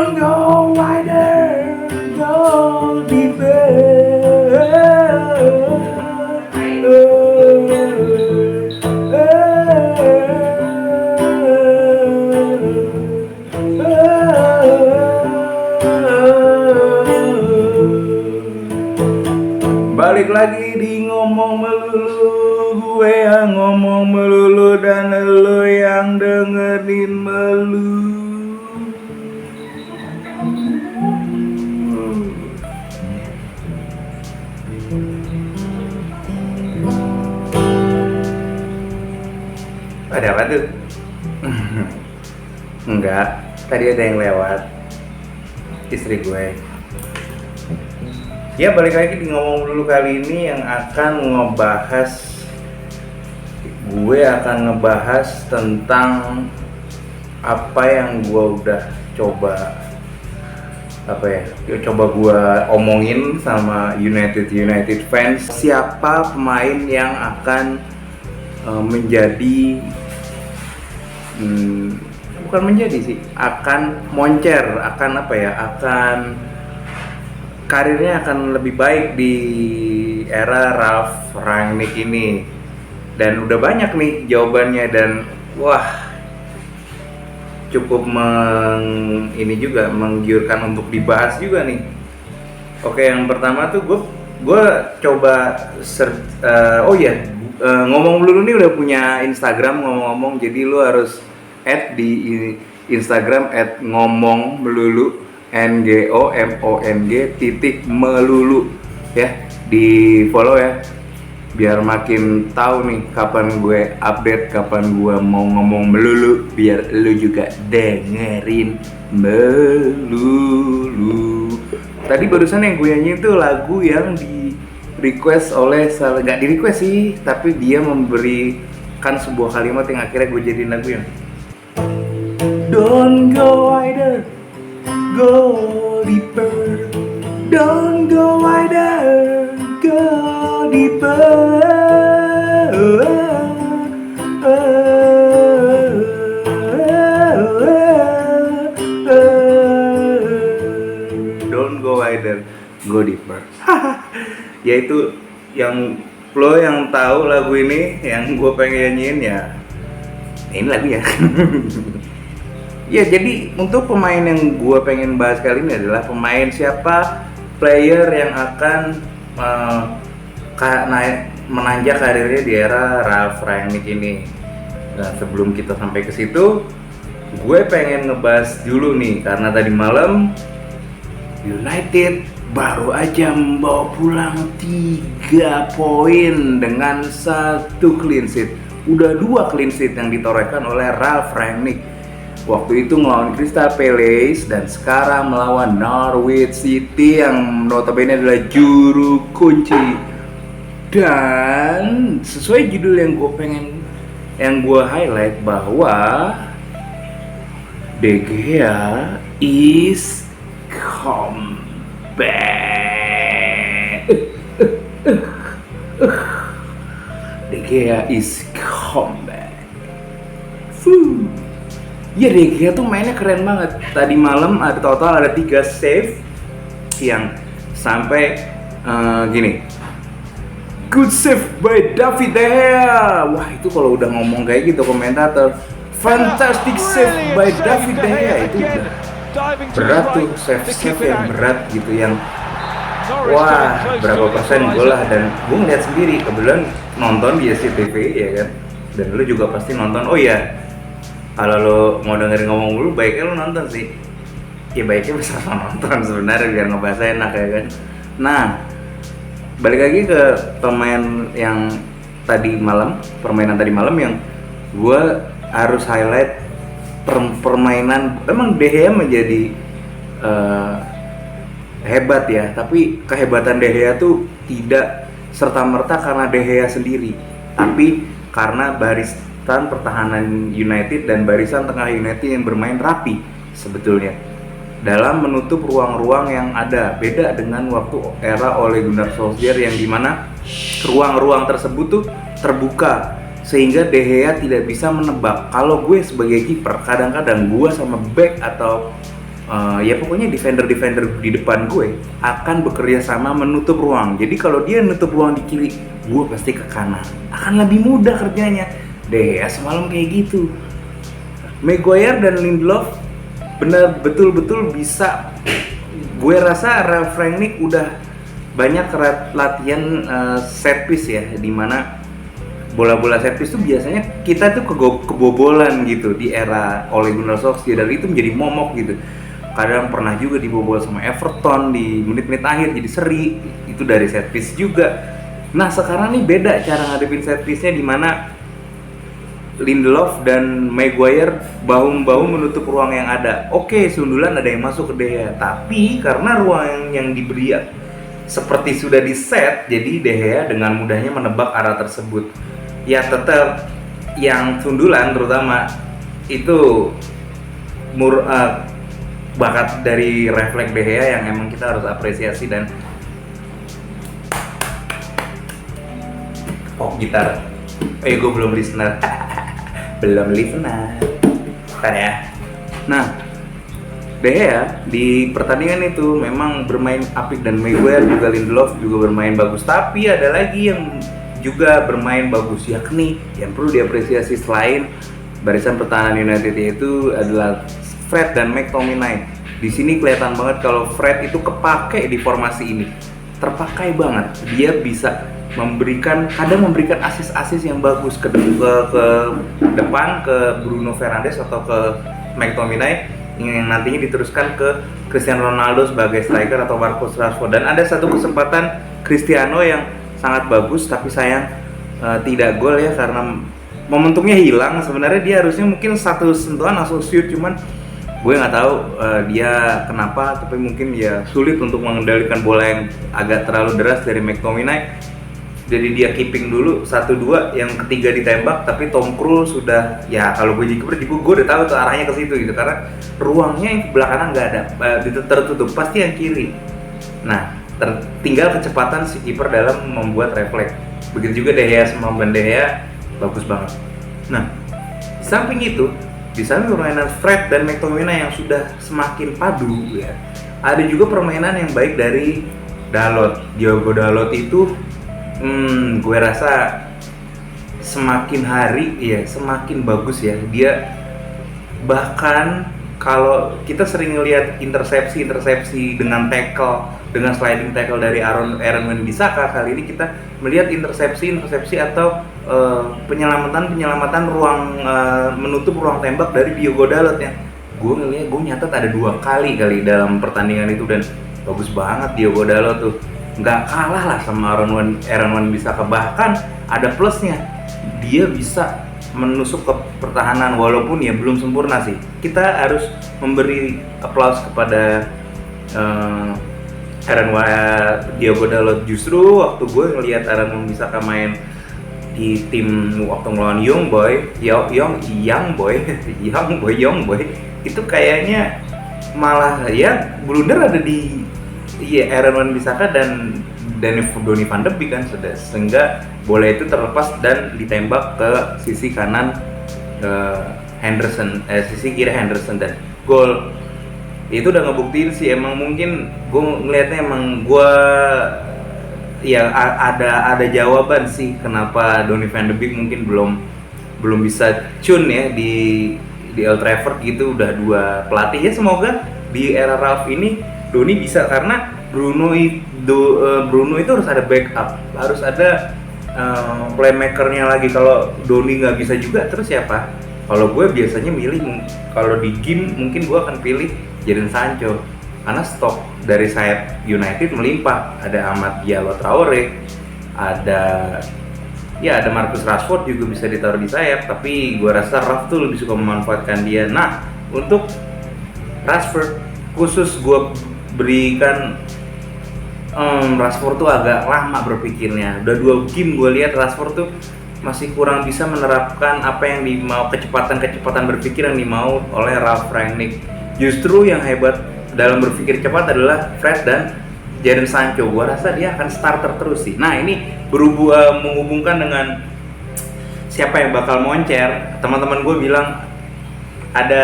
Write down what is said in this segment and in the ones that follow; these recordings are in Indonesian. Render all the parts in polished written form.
Don't go wider, go deeper. Balik lagi di ngomong melulu, gue yang ngomong melulu dan lo yang dengerin melulu. Ada apa tuh? Enggak, tadi ada yang lewat. Istri gue. Ya, balik lagi di ngomong dulu kali ini yang akan ngebahas tentang apa yang gue udah coba gue omongin sama United fans. Siapa pemain yang akan akan moncer, karirnya akan lebih baik di era Ralf Rangnick ini. Dan udah banyak nih jawabannya dan wah, cukup menggiurkan untuk dibahas juga nih. Oke, yang pertama tuh gue coba ngomong dulu nih udah punya Instagram ngomong-ngomong, jadi lu harus add di Instagram @ngomongmelulu NGOMONG.melulu ya, di follow ya, biar makin tahu nih kapan gue update, kapan gue mau ngomong melulu, biar lu juga dengerin melulu. Tadi barusan yang gue nyanyi itu lagu yang di request oleh nggak di request sih, tapi dia memberikan sebuah kalimat yang akhirnya gue jadiin lagu yang Don't go wider, go deeper. Don't go wider, go deeper. Don't go wider, go deeper. Yaitu yang lo yang tahu lagu ini, yang gue pengen nyanyiin ya ini lagu ya. Ya, jadi untuk pemain yang gue pengen bahas kali ini adalah player yang akan menanjak karirnya di era Ralf Rangnick ini. Nah, sebelum kita sampai ke situ, gue pengen ngebahas dulu nih, karena tadi malam United baru aja membawa pulang 3 poin dengan 1 clean sheet. Udah 2 clean sheet yang ditorehkan oleh Ralf Rangnick. Waktu itu melawan Crystal Palace dan sekarang melawan Norwich City yang notabene adalah juru kunci. Dan sesuai judul yang gue highlight, bahwa De Gea is comeback. De Gea is comeback. Ya, De Gea tuh mainnya keren banget. Tadi malam total ada 3 save yang sampai gini. Good save by David De Gea. Wah, itu kalau udah ngomong kayak gitu komentator, fantastic save by David De Gea, itu udah berat tuh, save yang berat gitu, yang wah, berapa persen gol lah. Dan gue ngeliat sendiri, kebetulan nonton di SCTV ya kan, dan lu juga pasti nonton. Oh iya, kalau lo mau dengerin ngomong dulu, baiknya lo nonton sih. Ya baiknya bisa nonton sebenarnya biar ngebahas enak ya kan. Nah, balik lagi ke permainan tadi malam yang gue harus highlight permainan. Emang De Gea menjadi hebat ya, tapi kehebatan De Gea tuh tidak serta-merta karena De Gea sendiri, tapi karena barisan pertahanan United dan barisan tengah United yang bermain rapi sebetulnya dalam menutup ruang-ruang yang ada. Beda dengan waktu era Ole Gunnar Solskjaer yang dimana ruang-ruang tersebut tuh terbuka sehingga De Gea tidak bisa menebak. Kalau gue sebagai kiper, kadang-kadang gue sama back atau ya pokoknya defender di depan gue akan bekerja sama menutup ruang. Jadi kalau dia nutup ruang di kiri, gue pasti ke kanan. Akan lebih mudah kerjanya. De Gea semalam kayak gitu. Maguire dan Lindelof betul-betul bisa. Gue rasa Ralf Rangnick udah banyak latihan set piece ya, dimana bola-bola set piece tuh biasanya kita tuh kebobolan gitu di era Ole Gunnar Solskjaer, dan itu menjadi momok gitu. Kadang pernah juga dibobol sama Everton di menit-menit akhir jadi seri, itu dari set piece juga. Nah sekarang nih beda cara ngadepin set piece-nya, dimana Lindelof dan Maguire bahu-bahu menutup ruang yang ada. Oke, sundulan ada yang masuk ke De Gea, tapi karena ruang yang diberi seperti sudah di set, jadi De Gea dengan mudahnya menebak arah tersebut. Ya tetap yang sundulan terutama itu bakat dari refleks De Gea yang emang kita harus apresiasi. Dan gitar, gue belum listener. Belum listener. Bentar ya. Nah, De Gea di pertandingan itu memang bermain apik, dan Maguire juga Lindelof juga bermain bagus. Tapi ada lagi yang juga bermain bagus, yakni yang perlu diapresiasi selain barisan pertahanan United, yaitu adalah Fred dan McTominay. Di sini kelihatan banget kalau Fred itu kepake di formasi ini, terpakai banget. Dia bisa kadang memberikan asis-asis yang bagus ke depan ke Bruno Fernandes atau ke McTominay, yang nantinya diteruskan ke Cristiano Ronaldo sebagai striker atau Marcus Rashford. Dan ada satu kesempatan Cristiano yang sangat bagus, tapi sayang tidak gol ya, karena momentumnya hilang. Sebenarnya dia harusnya mungkin satu sentuhan langsung shoot, cuman gue nggak tahu dia kenapa, tapi mungkin ya sulit untuk mengendalikan bola yang agak terlalu deras dari McTominay. Jadi dia keeping dulu 1-2, yang ketiga ditembak, tapi Tom Krul sudah, ya kalau gue jadi kiper, gue udah tahu tuh arahnya ke situ gitu, karena ruangnya yang belah kanan nggak ada, tertutup, pasti yang kiri. Nah, tinggal kecepatan si kiper dalam membuat refleks. Begitu juga De Gea, semampuan De Gea bagus banget. Nah, di samping itu, di samping permainan Fred dan McTominay yang sudah semakin padu ya, ada juga permainan yang baik dari Dalot. Diogo Dalot itu gue rasa semakin hari ya semakin bagus ya. Dia bahkan kalau kita sering ngelihat intersepsi dengan tackle, dengan sliding tackle dari Aaron Wan-Bissaka, kali ini kita melihat intersepsi atau penyelamatan ruang menutup ruang tembak dari Diogo Dalot yang gue nyatet ada 2 kali dalam pertandingan itu, dan bagus banget Diogo Dalot tuh. Nggak kalah lah sama Aaron Wan-Bissaka, bahkan ada plusnya, dia bisa menusuk ke pertahanan walaupun ya belum sempurna sih. Kita harus memberi applause kepada Diogo Dalot. Justru waktu gue ngelihat Aaron Wan-Bissaka main di tim waktu ngelawan Young Boy itu kayaknya malah ya blunder ada di Aaron Wan-Bissaka dan Donny van de Beek kan, sehingga bola itu terlepas dan ditembak ke sisi kanan sisi kiri Henderson, dan gol. Itu udah ngebuktiin sih, emang mungkin gue ngelihatnya emang gue ya ada jawaban sih kenapa Donny van de Beek mungkin belum bisa tune ya di Old Trafford gitu. Udah 2 pelatih ya, semoga di era Ralf ini Donny bisa, karena Bruno itu harus ada backup, harus ada playmakernya lagi. Kalau Donny nggak bisa juga, terus siapa? Kalau gue biasanya milih, kalau di game mungkin gue akan pilih Jadon Sancho, karena stok dari sayap United melimpah. Ada Amad Diallo Traore, ada Marcus Rashford juga bisa ditaruh di sayap, tapi gue rasa Ralf tuh lebih suka memanfaatkan dia. Nah, untuk Rashford khusus gue berikan Rashford tuh agak lama berpikirnya. Udah 2 game gue lihat Rashford tuh masih kurang bisa menerapkan apa yang dimau, kecepatan berpikir yang dimau oleh Ralf Rangnick. Justru yang hebat dalam berpikir cepat adalah Fred dan Jadon Sancho. Gue rasa dia akan starter terus sih. Nah, ini menghubungkan dengan siapa yang bakal moncer. Teman-teman gue bilang ada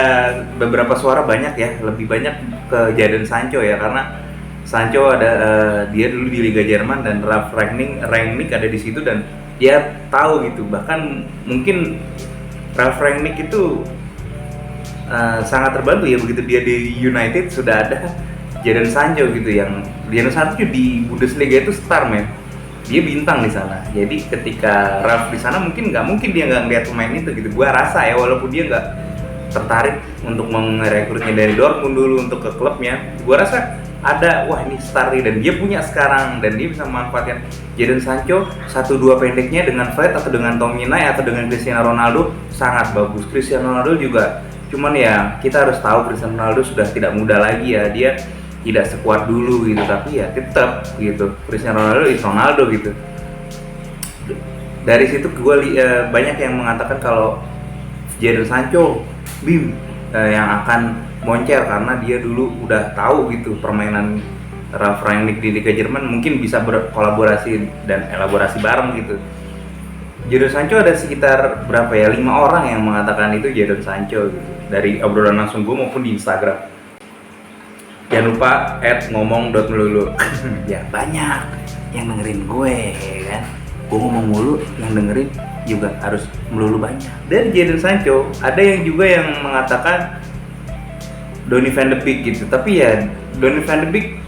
beberapa suara banyak ya, lebih banyak ke Jadon Sancho ya, karena Sancho ada dia dulu di Liga Jerman dan Ralf Rangnick ada di situ dan dia tahu gitu. Bahkan mungkin Ralf Rangnick itu sangat terbantu ya begitu dia di United sudah ada Jadon Sancho gitu, yang Jadon Sancho di Bundesliga itu star men, dia bintang di sana. Jadi ketika Ralf di sana mungkin dia nggak ngeliat pemain itu gitu. Gua rasa ya, walaupun dia nggak tertarik untuk merekrutnya dari Dortmund dulu untuk ke klubnya, gua rasa ada, wah ini star nih, dan dia punya sekarang, dan dia bisa memanfaatkan Jadon Sancho 1-2 pendeknya dengan Fred atau dengan Tominay atau dengan Cristiano Ronaldo sangat bagus. Cristiano Ronaldo juga, cuman ya kita harus tahu Cristiano Ronaldo sudah tidak muda lagi ya, dia tidak sekuat dulu gitu, tapi ya tetap gitu Cristiano Ronaldo is Ronaldo gitu. Dari situ gue banyak yang mengatakan kalau Jadon Sancho yang akan moncer karena dia dulu udah tahu gitu permainan Ralf Rangnick di Liga Jerman, mungkin bisa berkolaborasi dan elaborasi bareng gitu. Jadon Sancho ada sekitar berapa ya, 5 orang yang mengatakan itu Jadon Sancho gitu, dari obrolan langsung gue maupun di Instagram. Jangan lupa @ngomong.melulu. Ya banyak yang dengerin gue kan, gue ngomong mulu, yang dengerin juga harus melulu banyak. Dari Jadon Sancho ada yang juga yang mengatakan Donny van de Beek gitu, tapi ya Donny van de Beek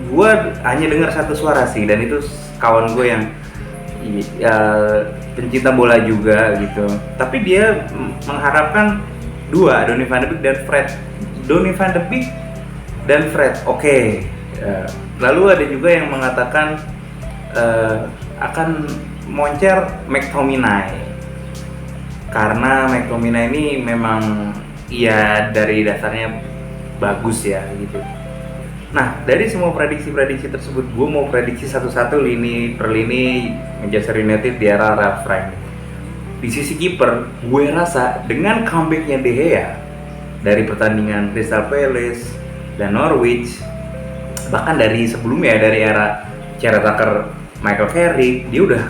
gue hanya dengar satu suara sih, dan itu kawan gue yang ya, pencinta bola juga gitu, tapi dia mengharapkan dua, Donny van de Beek dan Fred. Donny van de Beek dan Fred, oke. Lalu ada juga yang mengatakan akan moncer McTominay, karena McTominay ini memang ya dari dasarnya bagus ya gitu. Nah, dari semua prediksi-prediksi tersebut, gue mau prediksi satu-satu lini per lini Manchester United di era Ralf Rangnick. Di sisi kiper, gue rasa dengan comebacknya De Gea dari pertandingan Crystal Palace dan Norwich, bahkan dari sebelumnya dari era Chet Tucker, Michael Carrick, dia udah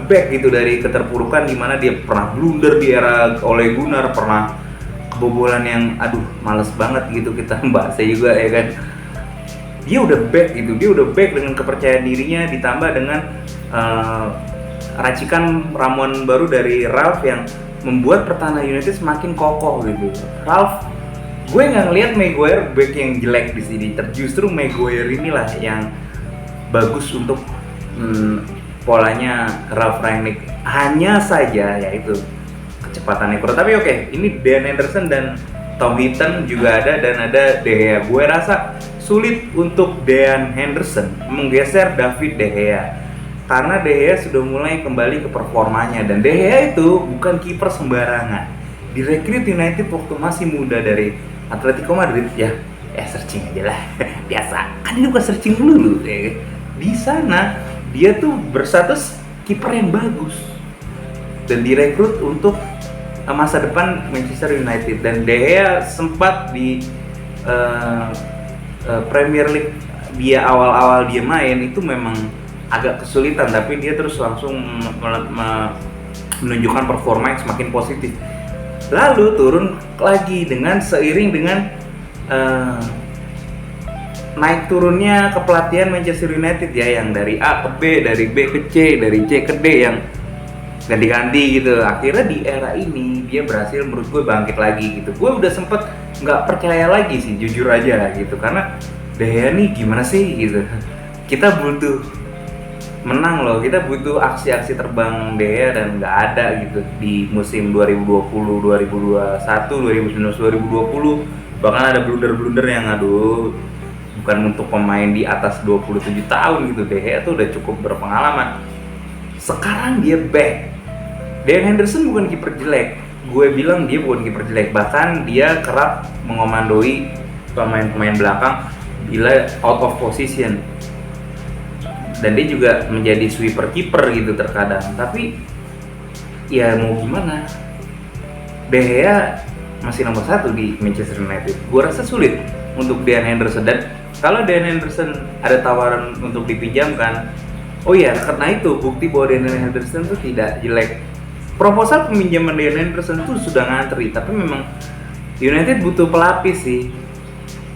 back gitu dari keterpurukan di mana dia pernah blunder di era Ole Gunnar, pernah kebobolan yang aduh males banget gitu kita bahasnya juga ya kan. Dia udah back dengan kepercayaan dirinya, ditambah dengan racikan ramuan baru dari Ralf yang membuat pertahanan United semakin kokoh gitu. Ralf, gue nggak ngelihat Maguire back yang jelek di sini, justru Maguire inilah yang bagus untuk polanya Ralf Rangnick. Hanya saja yaitu kecepatannya kurang. Tapi oke, ini Dean Henderson dan Tom Heaton juga ada, dan ada De Gea. Gue rasa sulit untuk Dean Henderson menggeser David De Gea, karena De Gea sudah mulai kembali ke performanya, dan De Gea itu bukan kiper sembarangan. Direkrut United waktu masih muda dari Atletico Madrid ya. Searching aja lah. Biasa. Kan ini bukan searching dulu ya. Di sana dia tuh berstatus kiper yang bagus dan direkrut untuk masa depan Manchester United, dan De Gea sempat di Premier League dia awal-awal dia main itu memang agak kesulitan, tapi dia terus langsung menunjukkan performa yang semakin positif. Lalu turun lagi dengan seiring dengan naik turunnya kepelatihan Manchester United ya, yang dari A ke B, dari B ke C, dari C ke D, yang ganti-ganti gitu. Akhirnya di era ini dia berhasil menurut gue bangkit lagi gitu. Gue udah sempet nggak percaya lagi sih, jujur aja gitu, karena De Gea nih gimana sih gitu. Kita butuh menang loh, kita butuh aksi-aksi terbang De Gea, dan nggak ada gitu di musim 2020, 2021, 2019, 2020. Bahkan ada blunder-blunder yang aduh, bukan untuk pemain di atas 27 tahun gitu. De Gea tuh udah cukup berpengalaman. Sekarang dia back. Dean Henderson bukan kiper jelek. Gue bilang dia bukan kiper jelek. Bahkan dia kerap mengomandoi pemain-pemain belakang bila out of position. Dan dia juga menjadi sweeper kiper gitu terkadang. Tapi ya mau gimana? De Gea masih nomor 1 di Manchester United. Gue rasa sulit untuk Dean Henderson, dan kalau Dean Henderson ada tawaran untuk dipinjamkan, oh ya, karena itu bukti bahwa Dean Henderson tuh tidak jelek proposal peminjaman Dean Henderson tuh sudah ngantri, tapi memang United butuh pelapis sih.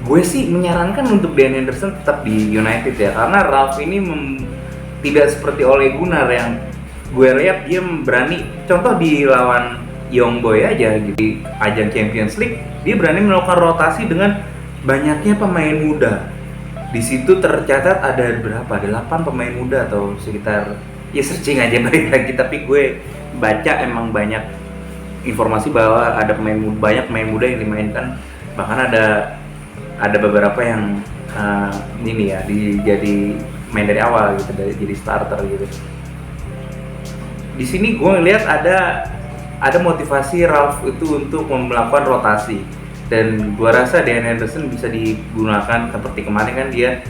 Gue sih menyarankan untuk Dean Henderson tetap di United ya, karena Ralf ini tidak seperti Ole Gunnar yang gue lihat dia berani, contoh di lawan Young Boy aja gitu, di ajang Champions League dia berani melakukan rotasi dengan banyaknya pemain muda. Di situ tercatat ada berapa? Ada 8 pemain muda atau sekitar, ya searching aja balik lagi, tapi gue baca emang banyak informasi bahwa ada banyak pemain muda yang dimainkan, bahkan ada beberapa yang ini ya jadi main dari awal gitu, jadi starter gitu. Di sini gue ngeliat ada motivasi Ralf itu untuk melakukan rotasi, dan gue rasa Dean Henderson bisa digunakan seperti kemarin kan dia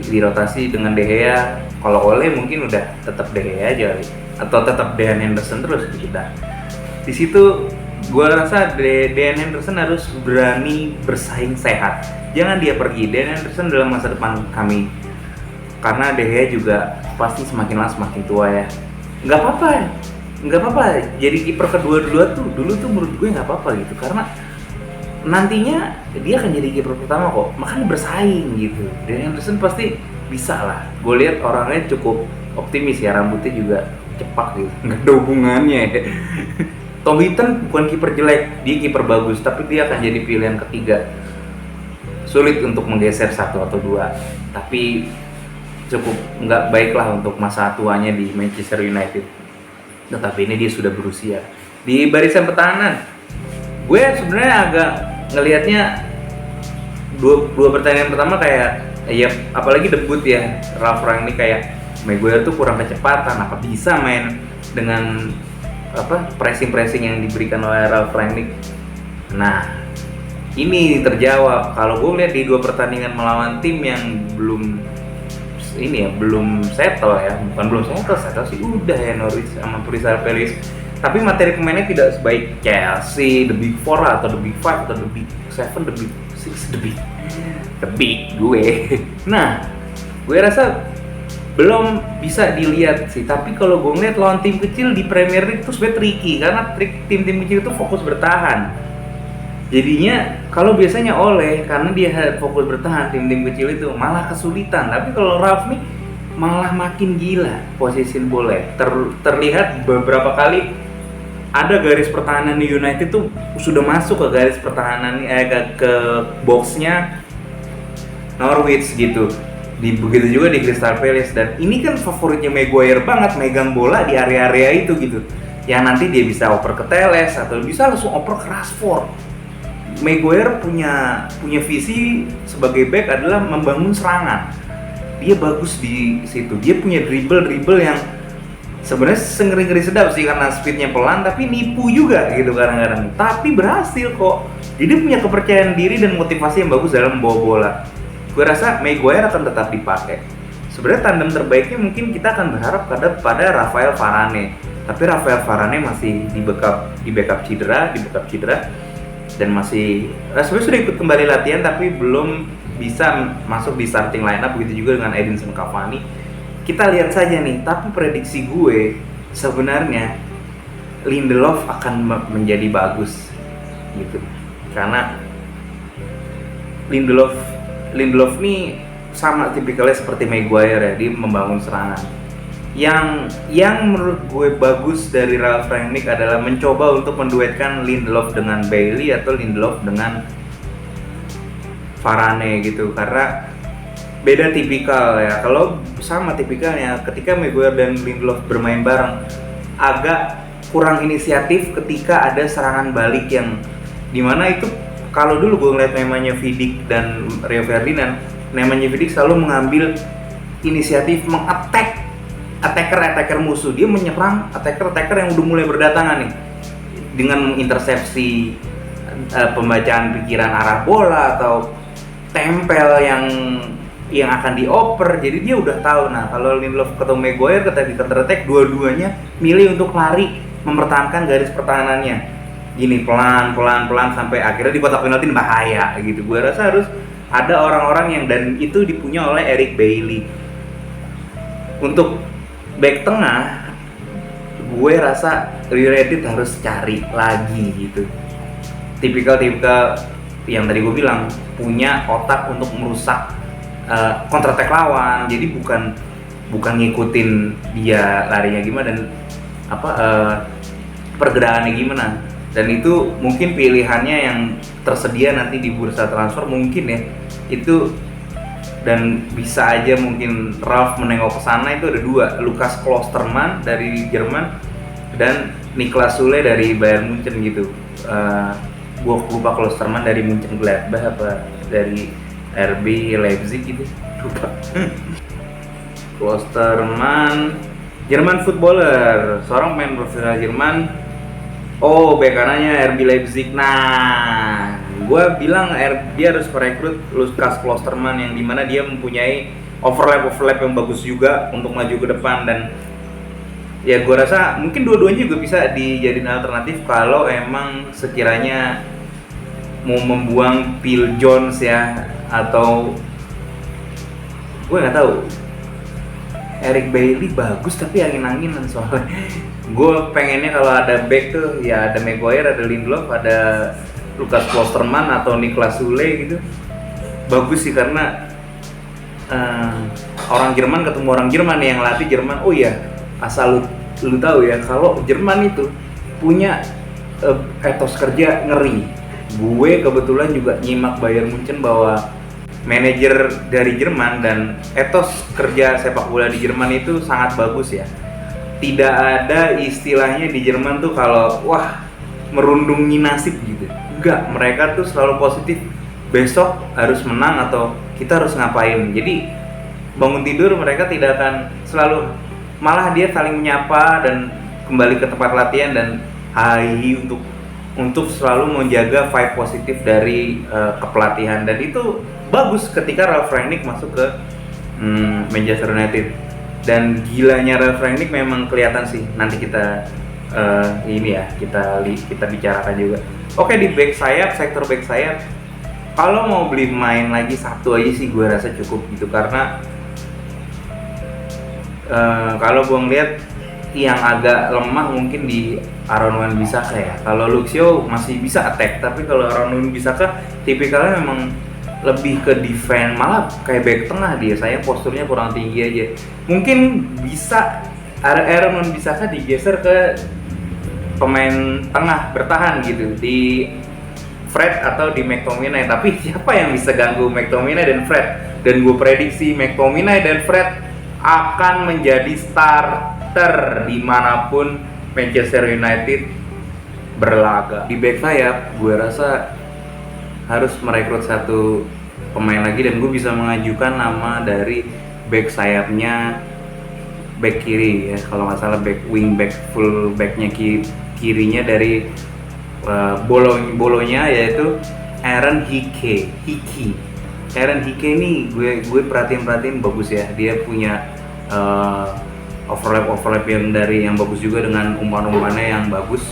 dirotasi dengan De Gea. Kalau Ole mungkin udah tetap De Gea aja atau tetap Dean Henderson terus gitu. Di situ gue rasa Dean Henderson harus berani bersaing sehat. Jangan dia pergi. Dean Henderson dalam masa depan kami, karena De Gea juga pasti semakin lama semakin tua ya. Nggak apa-apa. Jadi kiper kedua dulu tuh menurut gue nggak apa-apa gitu, karena nantinya dia akan jadi kiper pertama kok. Makanya bersaing gitu. Dean Henderson pasti bisa lah. Gue lihat orangnya cukup optimis ya, rambutnya juga cepak gitu. Nggak ada hubungannya ya. Tom Hinton bukan kiper jelek, dia kiper bagus, tapi dia akan jadi pilihan ketiga. Sulit untuk menggeser 1 atau 2, tapi cukup nggak baik lah untuk masa tuanya di Manchester United. Tetapi ini dia sudah berusia. Di barisan pertahanan, gue sebenarnya agak ngelihatnya dua pertandingan pertama kayak ya, apalagi debut ya Ralf Rangnick, kayak Maguire tuh kurang kecepatan. Apa bisa main dengan pressing yang diberikan oleh Ralf Rangnick? Nah, ini terjawab kalau gue lihat di 2 pertandingan melawan tim yang belum settle ya, bukan belum settle sih udah ya, Norwich sama Crystal Palace. Tapi materi pemainnya tidak sebaik Chelsea, The Big Four atau The Big Five atau The Big Seven, The Big Six, The Big gue. Nah, gue rasa belum bisa dilihat sih. Tapi kalau gue ngeliat lawan tim kecil di Premier League tuh sebenarnya tricky, karena tim-tim kecil itu fokus bertahan. Jadinya kalau biasanya karena dia fokus bertahan, tim-tim kecil itu malah kesulitan. Tapi kalau Ralf nih malah makin gila posisi bola. Terlihat beberapa kali ada garis pertahanan di United tuh sudah masuk ke garis pertahanan ke boxnya Norwich gitu. Begitu juga di Crystal Palace, dan ini kan favoritnya Maguire banget, megang bola di area-area itu gitu. Yang nanti dia bisa oper ke Telles atau bisa langsung oper ke Rashford. Maguire punya visi sebagai back adalah membangun serangan. Dia bagus di situ. Dia punya dribble yang sebenarnya ngeri sedap sih, karena speednya pelan tapi nipu juga gitu kadang-kadang. Tapi berhasil kok. Jadi punya kepercayaan diri dan motivasi yang bagus dalam membawa bola. Gue rasa Maguire akan tetap dipakai. Sebenarnya tandem terbaiknya mungkin kita akan berharap pada Rafael Varane. Tapi Rafael Varane masih di backup cedera, dan masih sebenarnya sudah ikut kembali latihan tapi belum bisa masuk di starting lineup. Begitu juga dengan Edinson Cavani. Kita lihat saja nih. Tapi prediksi gue sebenarnya Lindelof akan menjadi bagus gitu, karena Lindelof nih sama tipikalnya seperti Maguire ya, dia membangun serangan. Yang menurut gue bagus dari Ralf Rangnick adalah mencoba untuk menduetkan Lindelof dengan Bailey atau Lindelof dengan Varane gitu, karena beda tipikal ya. Kalau sama tipikalnya, ketika Maguire dan Lindelof bermain bareng agak kurang inisiatif ketika ada serangan balik, yang dimana itu kalau dulu gue ngeliat namanya Vidic dan Rio Ferdinand, namanya Vidic selalu mengambil inisiatif attacker musuh. Dia menyerang attacker yang udah mulai berdatangan nih, dengan mengintersepsi pembacaan pikiran arah bola atau tempel yang akan dioper. Jadi dia udah tahu. Nah, kalau Lindelof ketemu Maguire ketika di counter attack, dua-duanya milih untuk lari mempertahankan garis pertahanannya. Gini pelan sampai akhirnya di kotak penalti bahaya gitu. Gue rasa harus ada orang-orang dan itu dipunya oleh Eric Bailly. Untuk back tengah, gue rasa United harus cari lagi gitu. Tipikal yang tadi gue bilang, punya otak untuk merusak counter attack lawan. Jadi bukan ngikutin dia larinya gimana dan pergerakannya gimana. Dan itu mungkin pilihannya yang tersedia nanti di bursa transfer mungkin ya. Itu dan bisa aja mungkin Ralf menengok ke sana. Itu ada dua, Lukas Klostermann dari Jerman dan Niklas Süle dari Bayern Munchen gitu. Gua lupa Klostermann dari Munchen Gladbach apa dari RB Leipzig gitu, lupa. Klostermann, Jerman footballer, seorang pemain profesional Jerman. Oh, bek kanannya RB Leipzig. Nah, gue bilang dia harus merekrut Lukas Klostermann yang dimana dia mempunyai overlap yang bagus juga untuk maju ke depan. Dan ya gue rasa mungkin dua-duanya juga bisa dijadiin alternatif kalau emang sekiranya mau membuang Phil Jones ya, atau gue nggak tahu. Eric Bailly bagus tapi angin-anginan soalnya. Gue pengennya kalau ada back tuh ya ada Maguire, ada Lindelof, ada Lukas Klostermann atau Niklas Süle gitu. Bagus sih karena orang Jerman ketemu orang Jerman yang latih Jerman. Oh iya, asal lu tahu ya, kalau Jerman itu punya etos kerja ngeri. Gue kebetulan juga nyimak Bayern Munchen bahwa manajer dari Jerman dan etos kerja sepak bola di Jerman itu sangat bagus ya. Tidak ada istilahnya di Jerman tuh kalau wah merundungi nasib gitu. Enggak, mereka tuh selalu positif. Besok harus menang atau kita harus ngapain. Jadi bangun tidur mereka tidak akan selalu, malah dia saling menyapa dan kembali ke tempat latihan dan hai untuk selalu menjaga vibe positif dari kepelatihan. Dan itu bagus ketika Ralf Rangnick masuk ke Manchester United. Dan gilanya Ralf Rangnick memang kelihatan sih. Nanti kita kita bicarakan juga. Oke, di back sayap, sektor back sayap, kalau mau beli pemain lagi satu aja sih gue rasa cukup gitu. Karena kalau gue ngeliat yang agak lemah mungkin di Aaron Wan-Bissaka ya. Kalau Luxio masih bisa attack, tapi kalau Aaron Wan-Bissaka tipikalnya memang lebih ke defense, malah kayak back tengah dia. Saya posturnya kurang tinggi aja. Mungkin bisa Aaron Wan-Bissaka digeser ke pemain tengah bertahan gitu di Fred atau di McTominay. Tapi siapa yang bisa ganggu McTominay dan Fred? Dan gue prediksi McTominay dan Fred akan menjadi starter dimanapun Manchester United berlaga. Di back sayap gue rasa harus merekrut satu pemain lagi, dan gue bisa mengajukan nama dari back sayapnya back kiri ya, kalau nggak salah back wing back full backnya kirinya dari Bolonya, yaitu Aaron Hickey. Aaron Hickey ini gue perhatiin bagus ya, dia punya overlap yang bagus juga dengan umpan-umpannya yang bagus,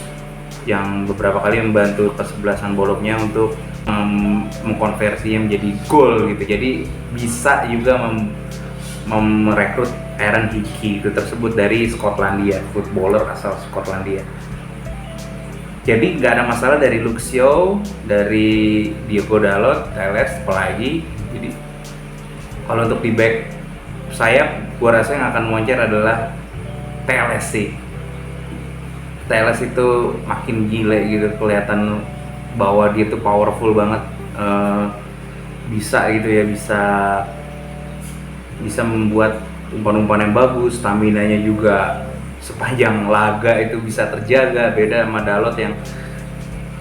yang beberapa kali membantu kesebelasan Bologna untuk mengkonversinya menjadi gol gitu. Jadi bisa juga merekrut Aaron Hickey itu tersebut dari Skotlandia, footballer asal Skotlandia. Jadi nggak ada masalah dari Luxio, dari Diogo Dalot, Teles, apalagi. Jadi kalau untuk di back sayap, gua rasa yang akan moncer adalah Teles sih. Teles itu makin gile gitu, kelihatan bahwa dia tuh powerful banget, bisa gitu ya, bisa membuat umpan-umpan yang bagus, stamina-nya juga sepanjang laga itu bisa terjaga. Beda sama Dalot yang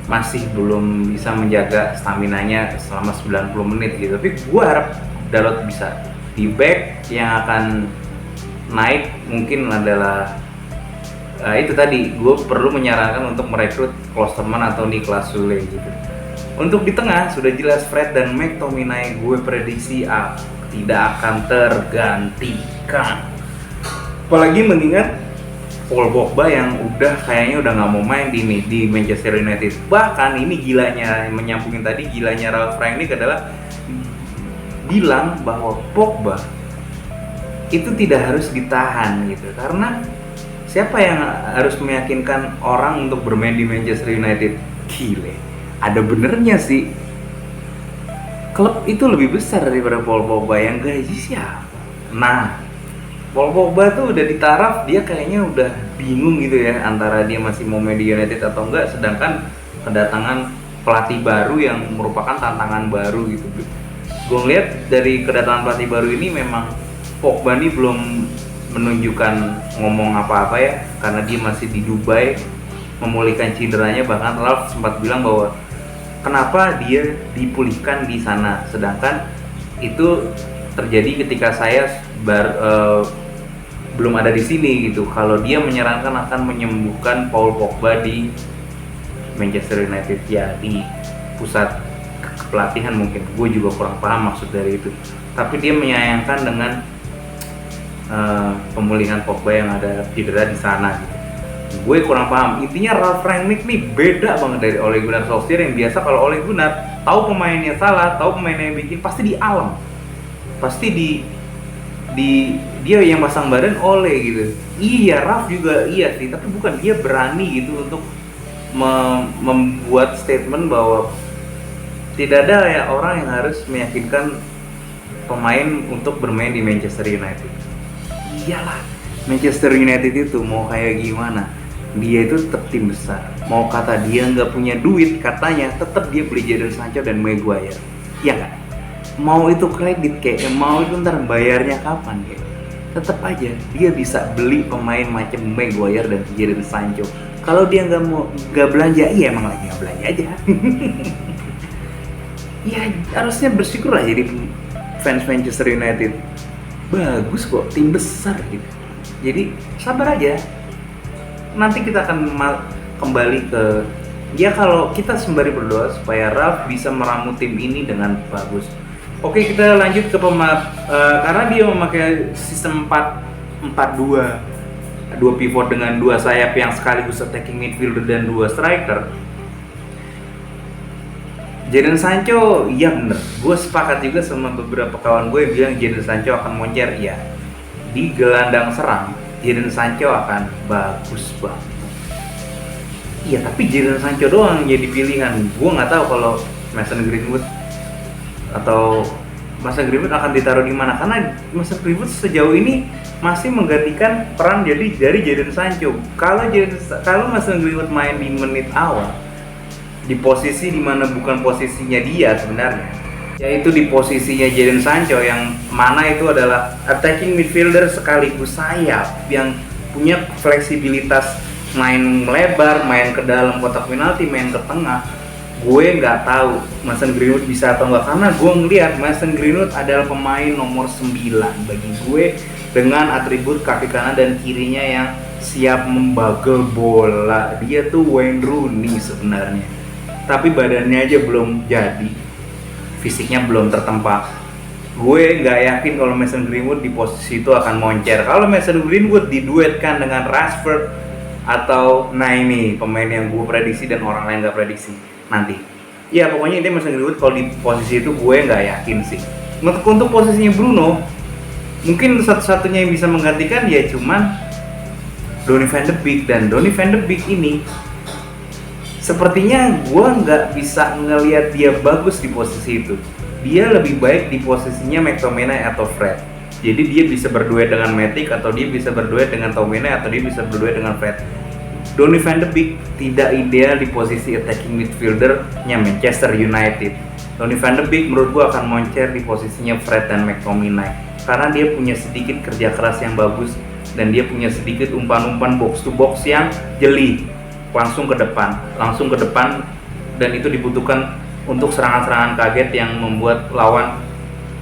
masih belum bisa menjaga stamina-nya selama 90 menit gitu. Tapi gue harap Dalot bisa. Di back yang akan naik mungkin adalah itu tadi, gue perlu menyarankan untuk merekrut Klostermann atau Niklas Süle gitu. Untuk di tengah sudah jelas Fred dan McTominay, gue prediksi tidak akan tergantikan. Apalagi mengingat Paul Pogba yang kayaknya udah nggak mau main di Manchester United. Bahkan ini gilanya, menyambungin tadi, gilanya Ralf Rangnick adalah bilang bahwa Pogba itu tidak harus ditahan gitu, karena Siapa yang harus meyakinkan orang untuk bermain di Manchester United? Gile, ada benernya sih. Klub itu lebih besar daripada Paul Pogba, yang gaji siapa? Nah, Paul Pogba tuh udah di taraf, dia kayaknya udah bingung gitu ya, antara dia masih mau main di United atau enggak, sedangkan kedatangan pelatih baru yang merupakan tantangan baru gitu. Gue ngeliat dari kedatangan pelatih baru ini memang Pogba ini belum menunjukkan ngomong apa-apa ya, karena dia masih di Dubai memulihkan cederanya. Bahkan Ralf sempat bilang bahwa kenapa dia dipulihkan di sana, sedangkan itu terjadi ketika saya belum ada di sini gitu. Kalau dia menyarankan akan menyembuhkan Paul Pogba di Manchester United, ya di pusat pelatihan, mungkin gue juga kurang paham maksud dari itu, tapi dia menyayangkan dengan pemulihan Pogba yang ada cedera di sana gitu. Gue kurang paham. Intinya Ralf Rangnick nih beda banget dari Ole Gunnar Solskjaer, yang biasa kalau Ole Gunnar tahu pemainnya salah, tahu pemainnya yang bikin, pasti di alam, pasti dia yang pasang badan Ole gitu. Iya, Ralf juga iya sih, tapi bukan, dia berani gitu untuk membuat statement bahwa tidak ada ya orang yang harus meyakinkan pemain untuk bermain di Manchester United. Iyalah, Manchester United itu mau kayak gimana, dia itu tetap tim besar. Mau kata dia nggak punya duit, katanya tetap dia beli Jadon Sancho dan Maguire. Iya nggak? Mau itu kredit kayak, mau itu ntar bayarnya kapan kayak, tetap aja dia bisa beli pemain macam Maguire dan Jadon Sancho. Kalau dia nggak belanja, iya emang lagi nggak belanja aja. Ya harusnya bersyukur lah jadi fans Manchester United. Bagus kok, tim besar gitu. Jadi sabar aja. Nanti kita akan kembali ke, ya kalau kita sembari berdoa supaya Ralf bisa meramu tim ini dengan bagus. Oke, kita lanjut ke karena dia memakai sistem 4-4-2, 2 pivot dengan 2 sayap yang sekaligus attacking midfielder dan 2 striker. Jadon Sancho, iya bener, gue sepakat juga sama beberapa kawan gue yang bilang Jadon Sancho akan moncer. Ya, di gelandang serang Jadon Sancho akan bagus banget. Iya, tapi Jadon Sancho doang jadi pilihan. Gue nggak tahu kalau Mason Greenwood akan ditaruh di mana, karena Mason Greenwood sejauh ini masih menggantikan peran dari Jadon Sancho. Kalau Mason Greenwood main di menit awal di posisi dimana bukan posisinya dia sebenarnya, yaitu di posisinya Jadon Sancho, yang mana itu adalah attacking midfielder sekaligus sayap yang punya fleksibilitas main melebar, main ke dalam kotak penalti, main ke tengah. Gue nggak tahu Mason Greenwood bisa atau nggak, karena gue ngeliat Mason Greenwood adalah pemain nomor 9 bagi gue, dengan atribut kaki kanan dan kirinya yang siap membagel bola. Dia tuh Wayne Rooney sebenarnya, tapi badannya aja belum jadi, fisiknya belum tertempa. Gue nggak yakin kalau Mason Greenwood di posisi itu akan moncer. Kalau Mason Greenwood diduetkan dengan Rashford atau, nah ini pemain yang gue prediksi dan orang lain nggak prediksi nanti. Ya pokoknya ini Mason Greenwood kalau di posisi itu gue nggak yakin sih. Untuk posisinya Bruno, mungkin satu-satunya yang bisa menggantikan ya cuman Donny van de Beek, dan Donny van de Beek ini sepertinya gue nggak bisa ngelihat dia bagus di posisi itu. Dia lebih baik di posisinya McTominay atau Fred. Jadi dia bisa berduet dengan Matic, atau dia bisa berduet dengan Tominay, atau dia bisa berduet dengan Fred. Donny van de Beek tidak ideal di posisi attacking midfielder-nya Manchester United. Donny van de Beek menurut gue akan moncer di posisinya Fred dan McTominay, karena dia punya sedikit kerja keras yang bagus, dan dia punya sedikit umpan-umpan box to box yang jeli, langsung ke depan, dan itu dibutuhkan untuk serangan-serangan kaget yang membuat lawan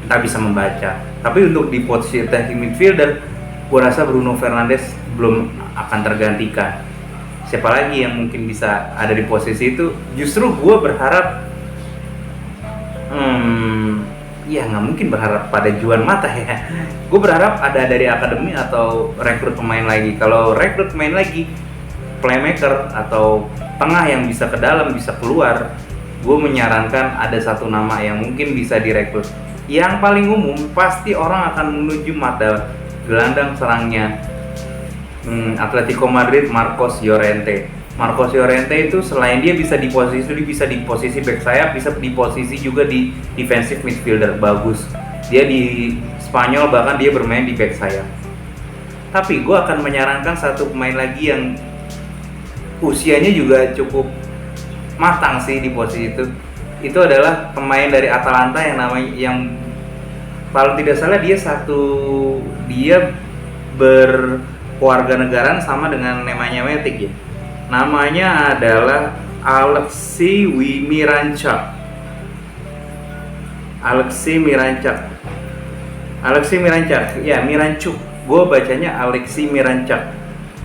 tak bisa membaca. Tapi untuk di posisi attacking midfielder, gue rasa Bruno Fernandes belum akan tergantikan. Siapa lagi yang mungkin bisa ada di posisi itu? Justru gue berharap, ya nggak mungkin berharap pada Juan Mata ya. Gue berharap ada dari akademi atau rekrut pemain lagi. Kalau rekrut pemain lagi, playmaker atau tengah yang bisa ke dalam, bisa keluar, gue menyarankan ada satu nama yang mungkin bisa direkrut. Yang paling umum pasti orang akan menuju mata gelandang serangnya Atletico Madrid Marcos Llorente. Marcos Llorente itu selain dia bisa di posisi back sayap, bisa di posisi juga di defensive midfielder bagus. Dia di Spanyol bahkan dia bermain di back sayap. Tapi gue akan menyarankan satu pemain lagi yang usianya juga cukup matang sih di posisi itu. Itu adalah pemain dari Atalanta yang namanya, yang kalau tidak salah dia berkewarganegaraan sama dengan namanya Matic ya. Namanya adalah Alexis Miranchuk. Ya, Miranchuk. Gue bacanya Alexis Miranchuk.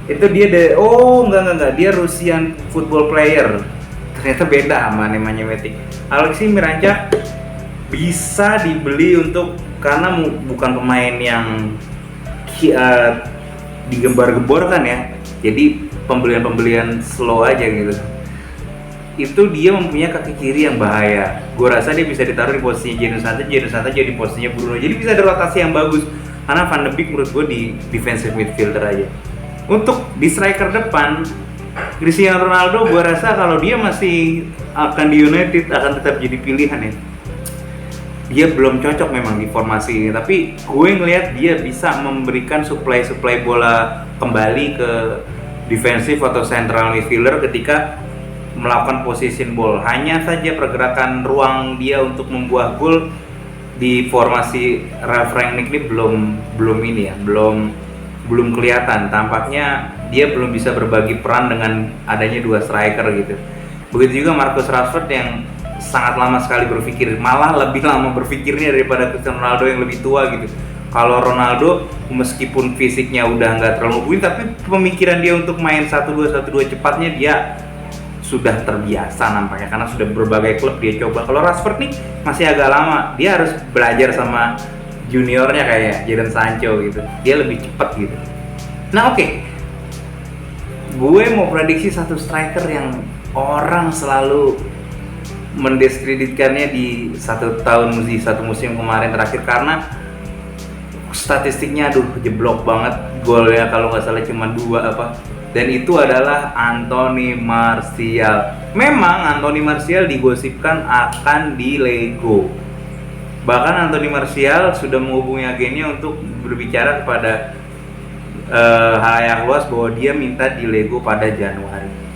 Itu dia enggak, dia Russian football player. Ternyata beda sama namanya Matic. Alexis Miranchuk bisa dibeli karena bukan pemain yang digembar-gemborkan ya. Jadi pembelian slow aja gitu. Itu dia mempunyai kaki kiri yang bahaya. Gue rasa dia bisa ditaruh di posisinya Jadon Sancho jadi posisinya Bruno. Jadi bisa ada rotasi yang bagus. Karena Van de Beek menurut gue di defensive midfielder aja. Untuk di striker depan, Cristiano Ronaldo gue rasa kalau dia masih akan di United akan tetap jadi pilihan ya. Dia belum cocok memang di formasi ini, tapi gue ngelihat dia bisa memberikan supply bola kembali ke defensive atau central midfielder ketika melakukan position ball. Hanya saja pergerakan ruang dia untuk membuat gol di formasi Ralf Rangnick ini belum kelihatan. Tampaknya dia belum bisa berbagi peran dengan adanya dua striker gitu. Begitu juga Marcus Rashford yang sangat lama sekali berpikir, malah lebih lama berpikirnya daripada Cristiano Ronaldo yang lebih tua gitu. Kalau Ronaldo meskipun fisiknya udah nggak terlalu buin, tapi pemikiran dia untuk main 1-2 cepatnya dia sudah terbiasa nampaknya karena sudah berbagai klub dia coba. Kalau Rashford nih masih agak lama, dia harus belajar sama juniornya kayak Jadon Sancho gitu. Dia lebih cepat gitu. Nah oke. Gue mau prediksi satu striker yang orang selalu mendiskreditkannya di satu musim kemarin terakhir karena statistiknya jeblok banget, golnya kalau nggak salah cuma 2 dan itu adalah Anthony Martial. Memang Anthony Martial digosipkan akan di Lego, bahkan Anthony Martial sudah menghubungi agennya untuk berbicara kepada halayak luas bahwa dia minta di Lego pada Januari.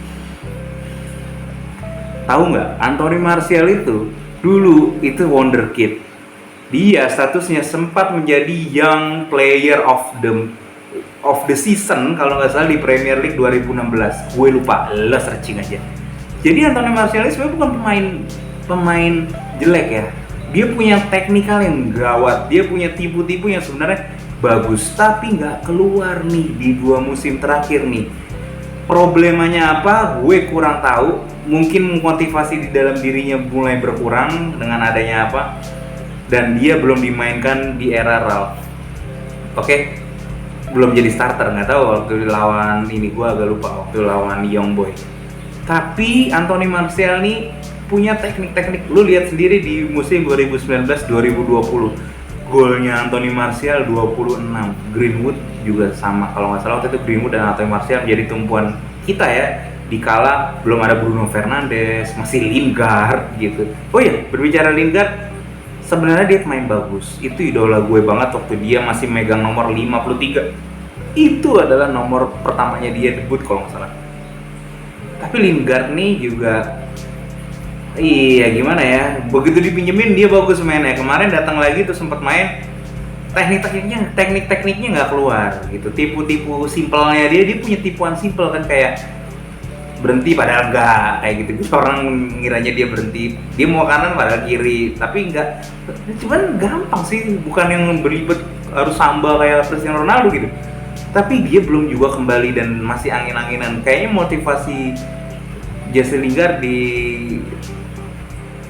Tahu nggak, Anthony Martial itu dulu itu wonderkid. Dia statusnya sempat menjadi Young Player of the Season kalau nggak salah di Premier League 2016. Gue lupa, lo searching aja. Jadi Anthony Martial ini sebenarnya bukan pemain jelek ya. Dia punya teknikal yang gawat. Dia punya tipu-tipu yang sebenarnya bagus, tapi nggak keluar nih di 2 musim terakhir nih. Problemanya apa? Gue kurang tahu. Mungkin motivasi di dalam dirinya mulai berkurang dengan adanya apa, dan dia belum dimainkan di era Ralf. Oke, belum jadi starter, nggak tahu waktu lawan ini, gue agak lupa waktu lawan Young Boy. Tapi Anthony Martial nih punya teknik-teknik. Lu lihat sendiri di musim 2019-2020, golnya Anthony Martial 26. Greenwood juga sama kalau nggak salah waktu itu Greenwood dan Anthony Martial menjadi tumpuan kita ya. Dikala belum ada Bruno Fernandes, masih Lingard gitu. Oh iya, berbicara Lingard, sebenarnya dia pemain bagus. Itu idola gue banget waktu dia masih megang nomor 53. Itu adalah nomor pertamanya dia debut kalau nggak salah. Tapi Lingard nih juga, iya gimana ya, begitu dipinjemin dia bagus mainnya. Kemarin datang lagi tuh sempat main, teknik-tekniknya nggak keluar gitu. Tipu-tipu simpelnya dia punya tipuan simpel kan, kayak berhenti padahal enggak, kayak gitu. Orang ngiranya dia berhenti, dia mau kanan padahal kiri, tapi enggak. Cuman gampang sih, bukan yang beribet harus sambal kayak Cristiano Ronaldo gitu. Tapi dia belum juga kembali dan masih angin-anginan. Kayaknya motivasi Jesse Lingard di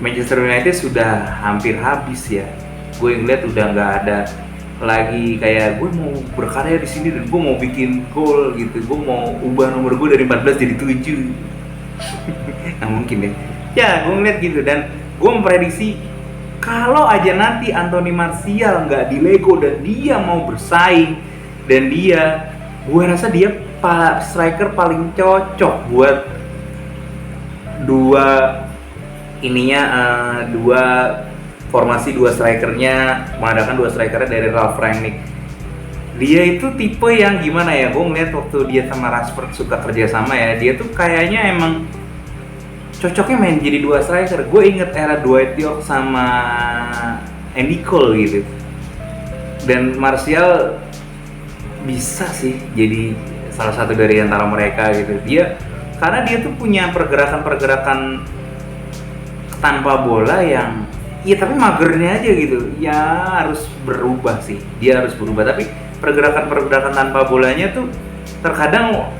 Manchester United sudah hampir habis ya. Gue ngeliat udah nggak ada lagi kayak gue mau berkarya di sini dan gue mau bikin gol gitu, gue mau ubah nomor gue dari 14 jadi 7. Nah mungkin deh ya, gue ngeliat gitu. Dan gue memprediksi kalau aja nanti Anthony Martial nggak di Lego dan dia mau bersaing, dan gue rasa dia striker paling cocok buat dua dua formasi dua strikernya, mengadakan dua strikernya dari Ralf Rangnick. Dia itu tipe yang gimana ya, gue ngeliat waktu dia sama Rashford suka kerja sama ya, dia tuh kayaknya emang cocoknya main jadi dua striker. Gue inget era Dwight Yorke sama Andy Cole gitu. Dan Martial bisa sih jadi salah satu dari antara mereka gitu. Karena dia tuh punya pergerakan-pergerakan tanpa bola yang ya tapi magernya aja gitu. Ya harus berubah sih. Dia harus berubah, tapi pergerakan-pergerakan tanpa bolanya tuh terkadang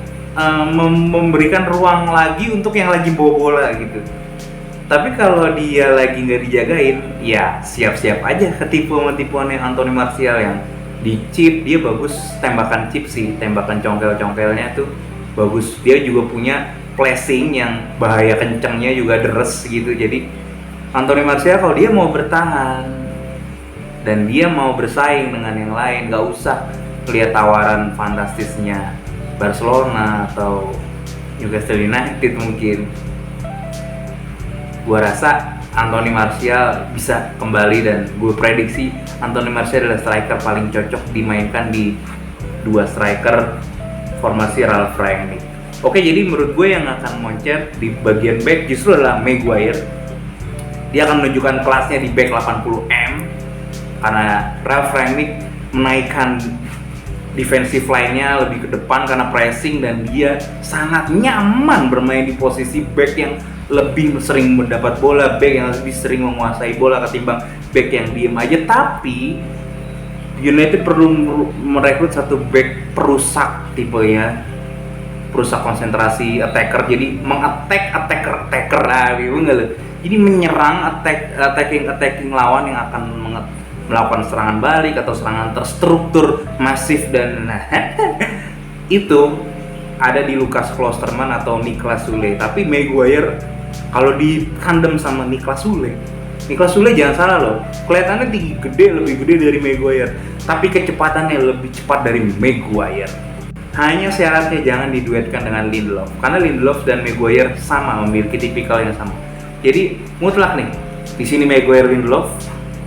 memberikan ruang lagi untuk yang lagi bawa bola gitu. Tapi kalau dia lagi nggak dijagain, ya siap-siap aja ketipu sama tipuannya Anthony Martial yang di chip. Dia bagus tembakan chip sih, tembakan congkel-congkelnya tuh bagus. Dia juga punya flashing yang bahaya kencengnya juga deres gitu. Jadi Anthony Martial kalau dia mau bertahan dan dia mau bersaing dengan yang lain, nggak usah lihat tawaran fantastisnya Barcelona atau Newcastle United mungkin. Gua rasa Anthony Martial bisa kembali dan gue prediksi Anthony Martial adalah striker paling cocok dimainkan di dua striker formasi Ralf Rangnick. Oke, jadi menurut gue yang akan moncer di bagian back justru adalah Maguire. Dia akan menunjukkan kelasnya di back 80M karena Ralf Rangnick menaikkan defensive line-nya lebih ke depan karena pressing, dan dia sangat nyaman bermain di posisi back yang lebih sering mendapat bola, back yang lebih sering menguasai bola ketimbang back yang diem aja. Tapi United perlu merekrut satu back perusak tipenya, perusak konsentrasi attacker, jadi attacker gitu enggak loh. Jadi menyerang attacking lawan yang akan melakukan serangan balik atau serangan terstruktur masif, dan itu ada di Lucas Klosterman atau Niklas Sule. Tapi Maguire kalau di tandem sama Niklas Sule jangan salah loh, kelihatannya tinggi gede, lebih gede dari Maguire, tapi kecepatannya lebih cepat dari Maguire. Hanya syaratnya jangan diduetkan dengan Lindelof, karena Lindelof dan Maguire sama, memiliki tipikal yang sama. Jadi mutlak nih, di sini Maguire Lindelof,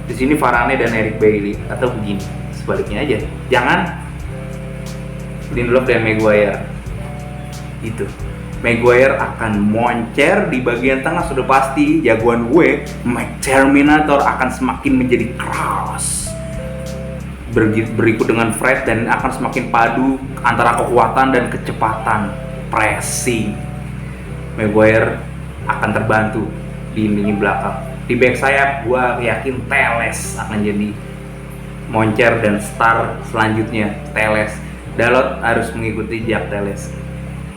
di sini Varane dan Eric Bailly, atau begini sebaliknya aja, jangan Lindelof dan Maguire. Itu Maguire akan moncer di bagian tengah, sudah pasti. Jagoan gue, Terminator, akan semakin menjadi keras berikut dengan Fred, dan akan semakin padu antara kekuatan dan kecepatan pressing. Maguire akan terbantu di lini belakang. Di back sayap, gue yakin Teles akan jadi moncer dan star selanjutnya. Teles, Dalot harus mengikuti Jack Teles.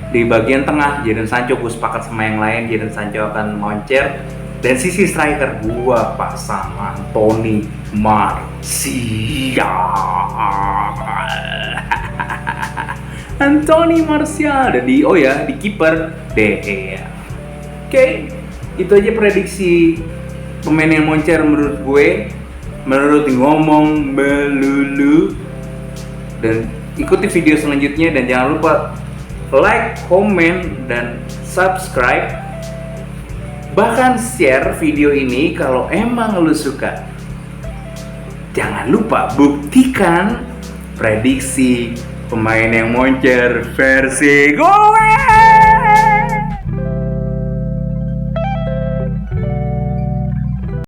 Di bagian tengah, Jadon Sancho, gue sepakat sama yang lain, Jadon Sancho akan moncer. Dan sisi striker, gue pasang Anthony Martial. Anthony Martial. Dan di kiper De Gea. Oke, itu aja prediksi pemain yang moncer menurut gue, menurut ngomong melulu. Dan ikuti video selanjutnya, dan jangan lupa like, komen, dan subscribe. Bahkan share video ini kalau emang lu suka. Jangan lupa buktikan prediksi pemain yang moncer versi gue.